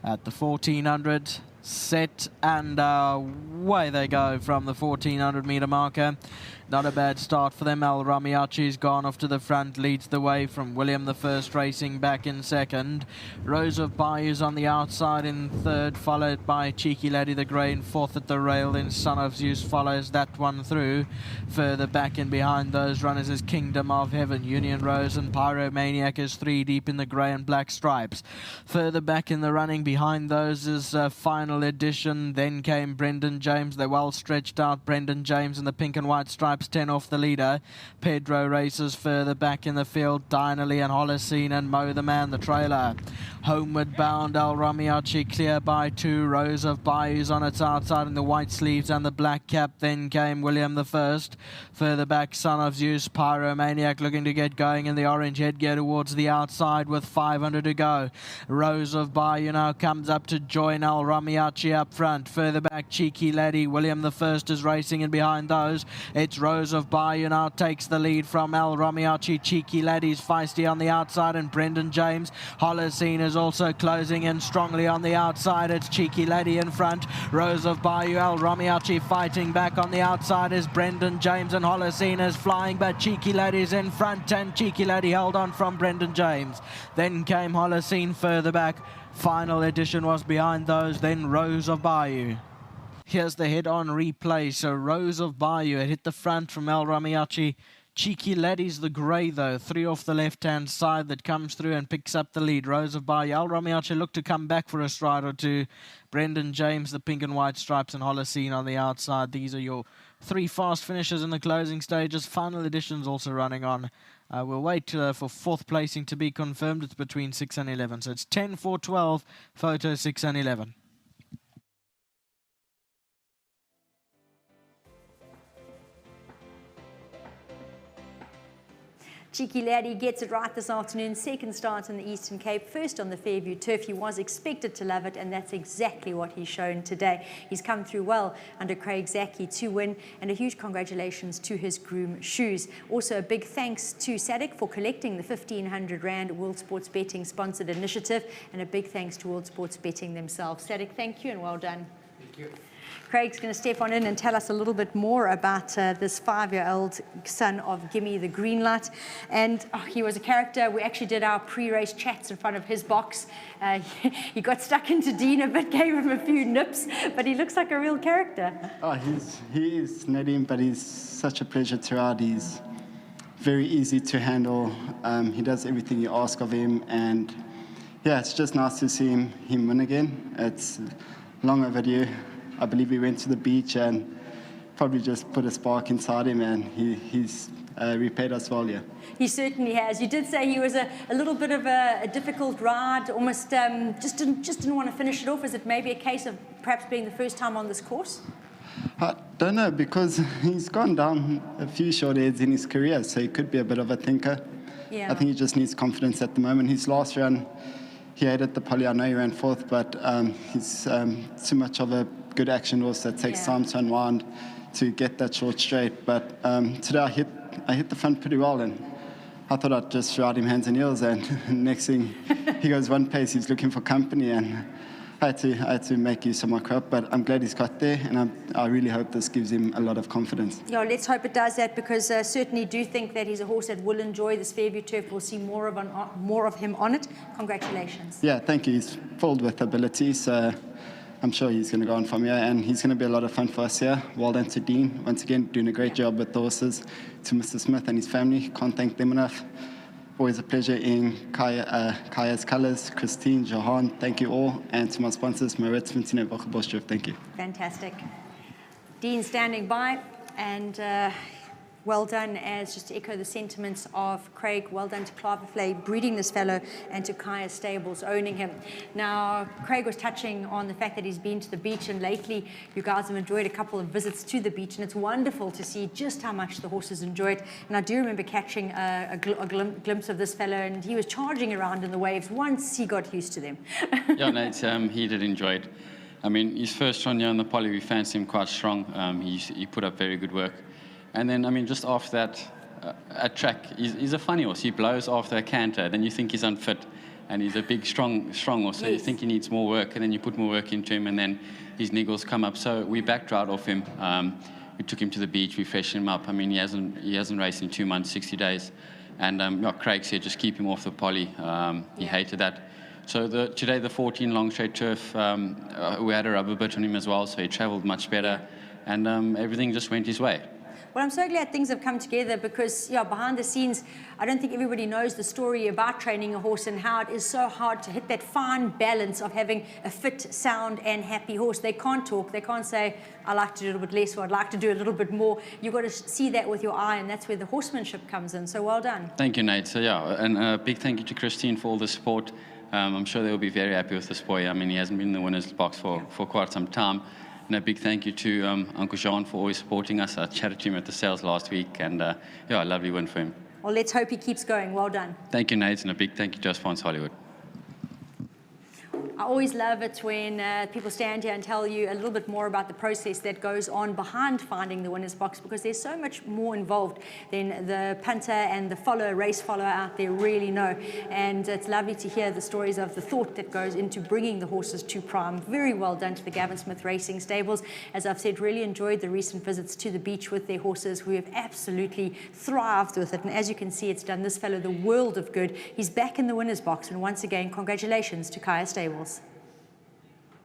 at the 1400. Set and away they go from the 1400 meter marker. Not a bad start for them. El Ramiachi's gone off to the front, leads the way from William the First, racing back in second. Rose of Bayou's on the outside in third, followed by Cheeky Laddie the Grey in fourth at the rail. Then Son of Zeus follows that one through. Further back in behind those runners is Kingdom of Heaven, Union Rose and Pyromaniac is three deep in the grey and black stripes. Further back in the running behind those is Final Edition. Then came Brendan James. They're well stretched out. Brendan James in the pink and white stripes, 10 off the leader. Pedro races further back in the field. Dinally and Holocene and Mo the Man, the trailer. Homeward bound El Ramiachi clear by 2. Rose of Bayou's on its outside in the white sleeves and the black cap. Then came William the First. Further back Son of Zeus, Pyromaniac looking to get going in the orange headgear towards the outside with 500 to go. Rose of Bayou now comes up to join El Ramiachi up front. Further back Cheeky Laddie. William the First is racing in behind those. It's Rose of Bayou now takes the lead from El Ramiachi. Cheeky Laddie's feisty on the outside and Brendan James. Holocene is also closing in strongly on the outside. It's Cheeky Laddie in front. Rose of Bayou, El Ramiachi fighting back on the outside is Brendan James and Holocene is flying, but Cheeky Laddie's in front and Cheeky Laddie held on from Brendan James. Then came Holocene further back. Final Edition was behind those, then Rose of Bayou. Here's the head-on replay. So Rose of Bayou had hit the front from El Ramiachi. Cheeky Laddie's the grey though, 3 off the left-hand side that comes through and picks up the lead. Rose of Bayou. El Ramiachi looked to come back for a stride or two. Brendan James, the pink and white stripes, and Holocene on the outside. These are your 3 fast finishers in the closing stages. Final Edition's also running on. We'll wait for 4th placing to be confirmed. It's between 6 and 11. So it's 10, 4, 12, photo 6 and 11. Cheeky Laddie gets it right this afternoon. Second start in the Eastern Cape, first on the Fairview turf. He was expected to love it, and that's exactly what he's shown today. He's come through well under Craig Zaki to win, and a huge congratulations to his groom Shoes. Also a big thanks to SADC for collecting the 1,500 Rand World Sports Betting sponsored initiative, and a big thanks to World Sports Betting themselves. SADC, thank you and well done. Thank you. Craig's going to step on in and tell us a little bit more about this 5-year-old son of Gimme the Green Light. And he was a character. We actually did our pre-race chats in front of his box. He got stuck into Dean a bit, gave him a few nips, but he looks like a real character. Oh, he is Nadim, but he's such a pleasure to ride. He's very easy to handle. He does everything you ask of him, and yeah, it's just nice to see him win again. It's long overdue. I believe he went to the beach and probably just put a spark inside him, and he's repaid us well, yeah. He certainly has. You did say he was a little bit of a difficult ride, almost just didn't want to finish it off. Is it maybe a case of perhaps being the first time on this course? I don't know, because he's gone down a few short heads in his career, so he could be a bit of a thinker. Yeah. I think he just needs confidence at the moment. His last run, he hated the poly. I know he ran 4th, but he's too much of a good action horse that takes time to unwind to get that short straight. But today I hit the front pretty well, and I thought I'd just ride him hands and heels, and next thing he goes one pace, he's looking for company, and I had to make use of my crop, but I'm glad he's got there, and I really hope this gives him a lot of confidence. Yeah, let's hope it does that, because certainly do think that he's a horse that will enjoy this Fairview turf. We'll see more of him on it. Congratulations. Yeah, thank you. He's filled with ability, so I'm sure he's going to go on from here, and he's going to be a lot of fun for us here. Well done to Dean, once again doing a great job with the horses. To Mr. Smith and his family, can't thank them enough. Always a pleasure in Kaya's colours. Christine, Johan, thank you all. And to my sponsors, Maritz, Vincent, Boschoff, thank you. Fantastic. Dean standing by, and well done, as just to echo the sentiments of Craig, well done to Klavervlei breeding this fellow, and to Kaya Stables owning him. Now, Craig was touching on the fact that he's been to the beach, and lately you guys have enjoyed a couple of visits to the beach, and it's wonderful to see just how much the horses enjoy it. And I do remember catching a glimpse of this fellow, and he was charging around in the waves once he got used to them. Yeah, no, he did enjoy it. I mean, his first run here on the poly, we fancied him quite strong. He put up very good work. And then, I mean, just after that, at track, he's a funny horse. He blows after a canter, then you think he's unfit. and he's a big, strong horse. So you think he needs more work, and then you put more work into him, and then his niggles come up. So we backed right off him. We took him to the beach. We freshened him up. I mean, he hasn't raced in 2 months, 60 days, and Craig said just keep him off the poly. He hated that. So today the 14 long straight turf, we had a rubber bit on him as well, so he travelled much better, and everything just went his way. Well, I'm so glad things have come together because, behind the scenes, I don't think everybody knows the story about training a horse and how it is so hard to hit that fine balance of having a fit, sound, and happy horse. They can't talk. They can't say, I like to do a little bit less or I'd like to do a little bit more. You've got to see that with your eye, and that's where the horsemanship comes in. So well done. Thank you, Nate. So, and a big thank you to Christine for all the support. I'm sure they'll be very happy with this boy. I mean, he hasn't been in the winner's box for quite some time. And a big thank you to Uncle Jean for always supporting us. I chatted to him at the sales last week, and a lovely win for him. Well, let's hope he keeps going. Well done. Thank you, Nate, and a big thank you to Spons Hollywood. I always love it when people stand here and tell you a little bit more about the process that goes on behind finding the winner's box, because there's so much more involved than the punter and the race follower out there really know. And it's lovely to hear the stories of the thought that goes into bringing the horses to prime. Very well done to the Gavin Smith Racing Stables. As I've said, really enjoyed the recent visits to the beach with their horses, who have absolutely thrived with it. And as you can see, it's done this fellow the world of good. He's back in the winner's box, and once again, congratulations to Kaya Stables.